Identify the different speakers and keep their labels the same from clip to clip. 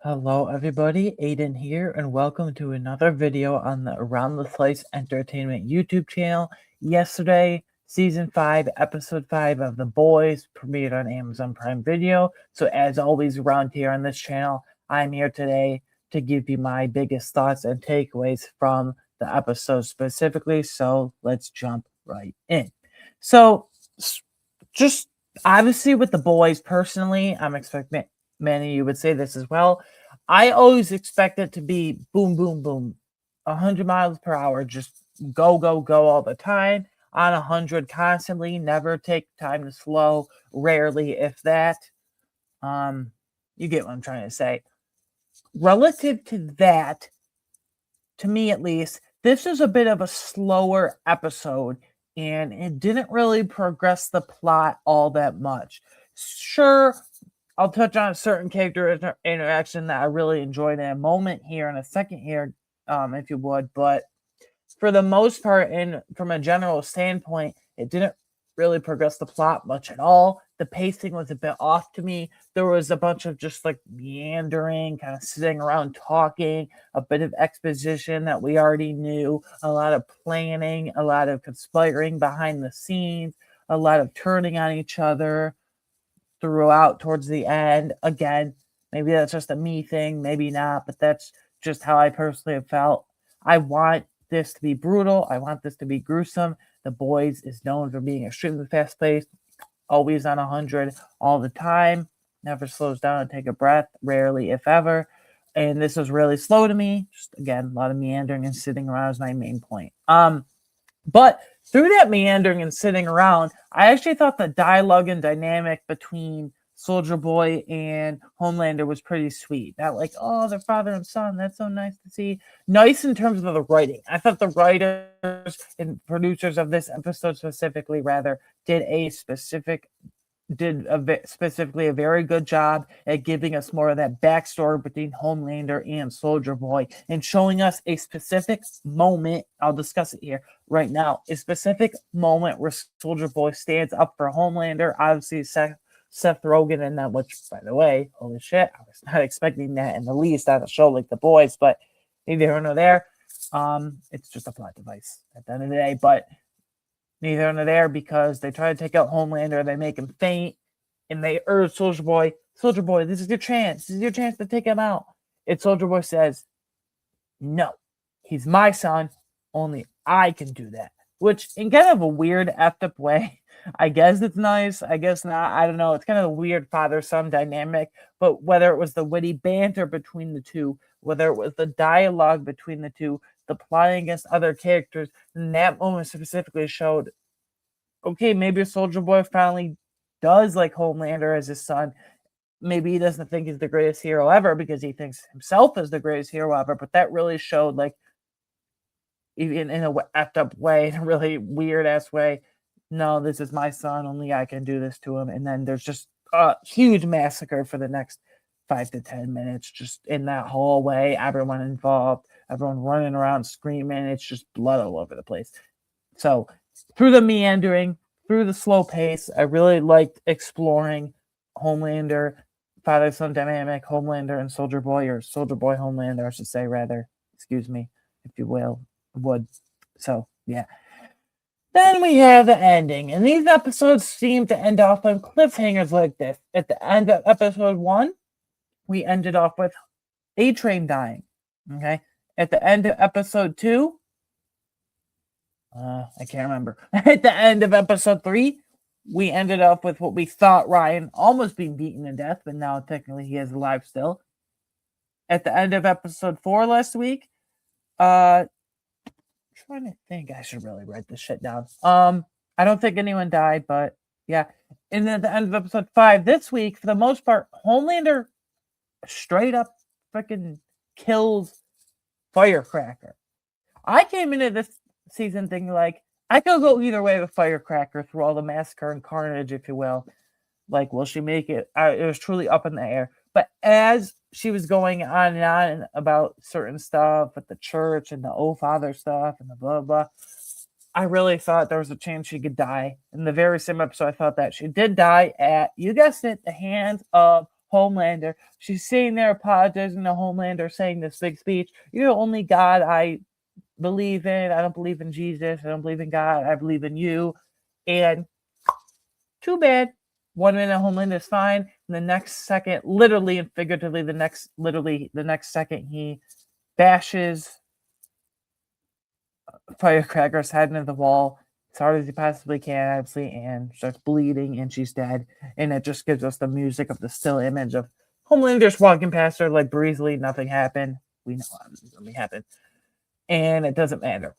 Speaker 1: Hello everybody, Aiden here, and welcome to another video on the Around the Slice Entertainment YouTube channel. Yesterday, Season 5, Episode 5 of The Boys premiered on Amazon Prime Video. So as always around here on this channel, I'm here today to give you my biggest thoughts and takeaways from the episode specifically. So let's jump right in. So just obviously with The Boys personally, I'm expecting many of you would say this as well. I always expect it to be boom, boom, boom, 100 miles per hour, just go, go, go all the time, on 100 constantly, never take time to slow, rarely, if that. You get what I'm trying to say. Relative to that, to me at least, this is a bit of a slower episode, and it didn't really progress the plot all that much. Sure, I'll touch on a certain character interaction that I really enjoyed in a moment here in a second here, if you would. But for the most part, and from a general standpoint, it didn't really progress the plot much at all. The pacing was a bit off to me. There was a bunch of just like meandering, kind of sitting around talking, a bit of exposition that we already knew, a lot of planning, a lot of conspiring behind the scenes, a lot of turning on each other throughout towards the end. Again, maybe that's just a me thing, maybe not, but that's just how I personally have felt. I want this to be brutal. I want this to be gruesome. The Boys is known for being extremely fast paced, always on 100 all the time, never slows down to take a breath, rarely, if ever. And this was really slow to me. Just again, a lot of meandering and sitting around is my main point. But through that meandering and sitting around, I actually thought the dialogue and dynamic between Soldier Boy and Homelander was pretty sweet. That like, oh, their father and son, that's so nice to see. Nice in terms of the writing. I thought the writers and producers of this episode specifically, rather, specifically a very good job at giving us more of that backstory between Homelander and Soldier Boy and showing us a specific moment. I'll discuss it here right now. A specific moment where Soldier Boy stands up for Homelander. Obviously, Seth Rogen in that, which, by the way, holy shit, I was not expecting that in the least on a show like The Boys, but neither here nor there. It's just a plot device at the end of the day, but neither here nor there, because they try to take out Homelander, they make him faint, and they urge Soldier Boy, this is your chance. This is your chance to take him out. And Soldier Boy says, no, he's my son. Only I can do that. Which, in kind of a weird, effed up way, I guess it's nice. I guess not. I don't know. It's kind of a weird father-son dynamic. But whether it was the witty banter between the two, whether it was the dialogue between the two, the plotting against other characters, and that moment specifically showed, okay, maybe Soldier Boy finally does like Homelander as his son. Maybe he doesn't think he's the greatest hero ever because he thinks himself is the greatest hero ever, but that really showed, like, even in a effed up way, in a really weird ass way, no, this is my son, only I can do this to him. And then there's just a huge massacre for the next 5 to 10 minutes, just in that hallway, everyone involved, everyone running around screaming. It's just blood all over the place. So through the meandering, through the slow pace, I really liked exploring Homelander, father-son dynamic, Homelander and Soldier Boy, or Soldier Boy Homelander, I should say, rather. Excuse me, if you would. So, yeah. Then we have the ending, and these episodes seem to end off on cliffhangers like this. At the end of episode 1, we ended off with A-Train dying. Okay? At the end of episode 2, I can't remember. At the end of episode 3, we ended up with what we thought Ryan almost being beaten to death, but now technically he is alive still. At the end of episode 4 last week, trying to think, I should really write this shit down. I don't think anyone died, but yeah. And then at the end of episode 5 this week, for the most part, Homelander straight up freaking kills Firecracker. I came into this season thinking, like, I could go either way with Firecracker through all the massacre and carnage, if you will. Like, will she make it? It was truly up in the air. But as she was going on and on about certain stuff at the church and the Oh Father stuff and the blah, blah, I really thought there was a chance she could die. In the very same episode, I thought that she did die at, you guessed it, the hands of Homelander. She's sitting there apologizing to Homelander, saying this big speech. You're the only God I believe in. I don't believe in Jesus. I don't believe in God. I believe in you. And too bad. 1 minute Homelander is fine. And the next second, literally and figuratively, the next second, he bashes Firecracker's head into the wall as hard as he possibly can, obviously, and starts bleeding, and she's dead. And it just gives us the music of the still image of Homelander just walking past her like breezily, nothing happened. We know something happened. And it doesn't matter.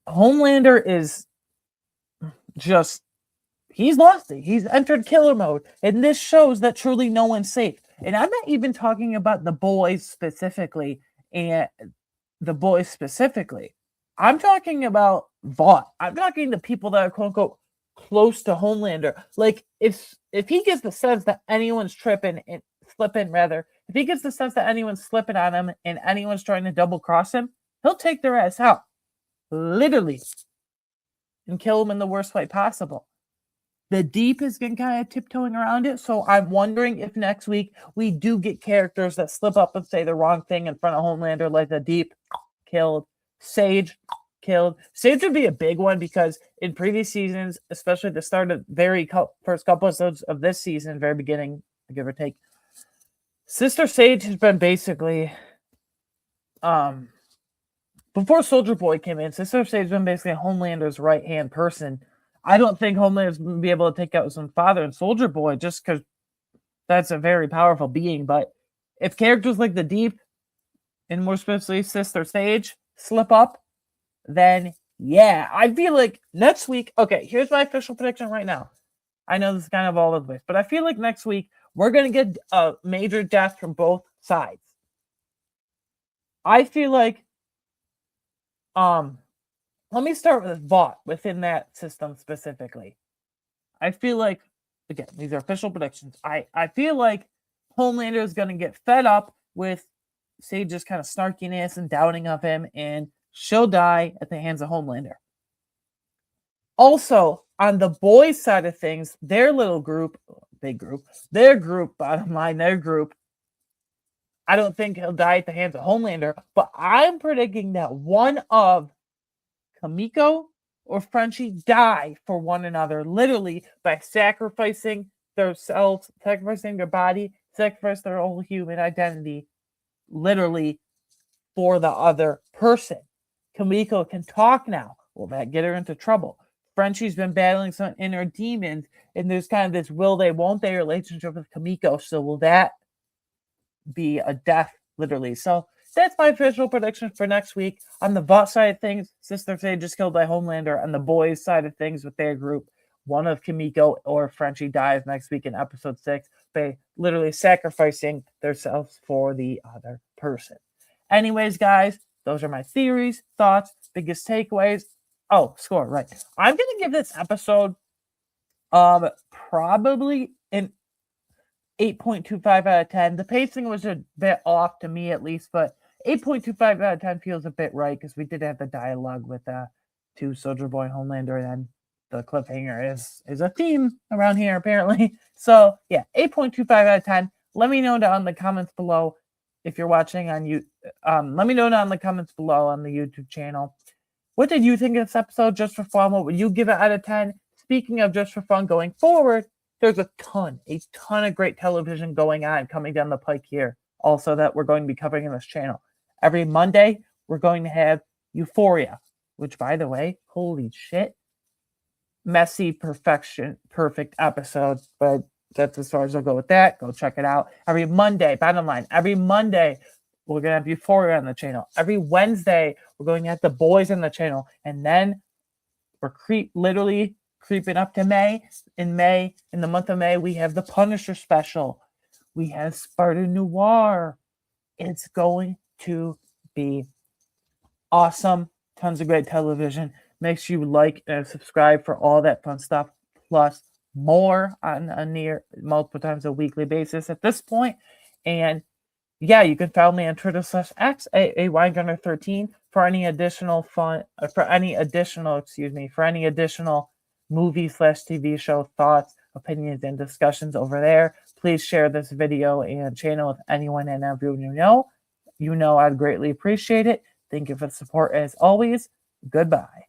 Speaker 1: Homelander is just, he's lost it. He's entered killer mode. And this shows that truly no one's safe. And I'm not even talking about the boys specifically. I'm talking about Vought. I'm talking to people that are quote unquote close to Homelander. Like if he gets the sense that anyone's slipping, if he gets the sense that anyone's slipping on him and anyone's trying to double cross him, he'll take their ass out. Literally. And kill them in the worst way possible. The Deep is getting kind of tiptoeing around it, so I'm wondering if next week we do get characters that slip up and say the wrong thing in front of Homelander, like the Deep killed, Sage killed. Sage would be a big one because in previous seasons, especially at the start of first couple episodes of this season, very beginning, give or take, Sister Sage has been basically before Soldier Boy came in, Sister Sage has been basically Homelander's right-hand person. I don't think Homelander's going to be able to take out his own father and Soldier Boy just because that's a very powerful being. But if characters like the Deep, and more specifically Sister Sage, slip up, then yeah, I feel like next week, okay, here's my official prediction right now. I know this is kind of all over the place, but I feel like next week we're going to get a major death from both sides. I feel like let me start with Vought within that system specifically. I feel like, again, these are official predictions. I feel like Homelander is going to get fed up with Sage's kind of snarkiness and doubting of him, and she'll die at the hands of Homelander. Also, on the boys' side of things, their little group, bottom line, I don't think he'll die at the hands of Homelander, but I'm predicting that one of Kimiko or Frenchie die for one another, literally by sacrificing themselves, sacrificing their body, sacrifice their whole human identity, literally for the other person. Kimiko can talk now. Will that get her into trouble? Frenchie's been battling some inner demons, and there's kind of this will they, won't they relationship with Kimiko. So will that be a death, literally? So that's my official prediction for next week. On the Vought side of things, Sister Sage is killed by Homelander. On the boys' side of things with their group, one of Kimiko or Frenchie dies next week in episode 6 by literally sacrificing themselves for the other person. Anyways, guys, those are my theories, thoughts, biggest takeaways. Oh, score, right. I'm going to give this episode probably an 8.25 out of 10. The pacing was a bit off to me, at least, but 8.25 out of 10 feels a bit right because we did have the dialogue with two Soldier Boy, Homelander, and then the cliffhanger is a theme around here, apparently. So, yeah, 8.25 out of 10. Let me know down in the comments below if you're watching on you. Let me know down in the comments below on the YouTube channel. What did you think of this episode, Just for Fun? What would you give it out of 10? Speaking of Just for Fun going forward, there's a ton of great television going on coming down the pike here. Also, that we're going to be covering in this channel. Every Monday, we're going to have Euphoria, which, by the way, holy shit, messy perfect episode. But that's as far as I'll go with that. Go check it out. Every Monday, bottom line, every Monday, we're going to have Euphoria on the channel. Every Wednesday, we're going to have The Boys on the channel. And then we're literally creeping up to May. In the month of May, we have the Punisher special. We have Sparta Noir. It's going to be awesome. Tons of great television. Make sure you like and subscribe for all that fun stuff, plus more on a near multiple times a weekly basis at this point. And yeah, you can follow me on Twitter /X, AYGunner13, for any additional movie/TV show thoughts, opinions, and discussions over there. Please share this video and channel with anyone and everyone you know. You know I'd greatly appreciate it. Thank you for the support as always. Goodbye.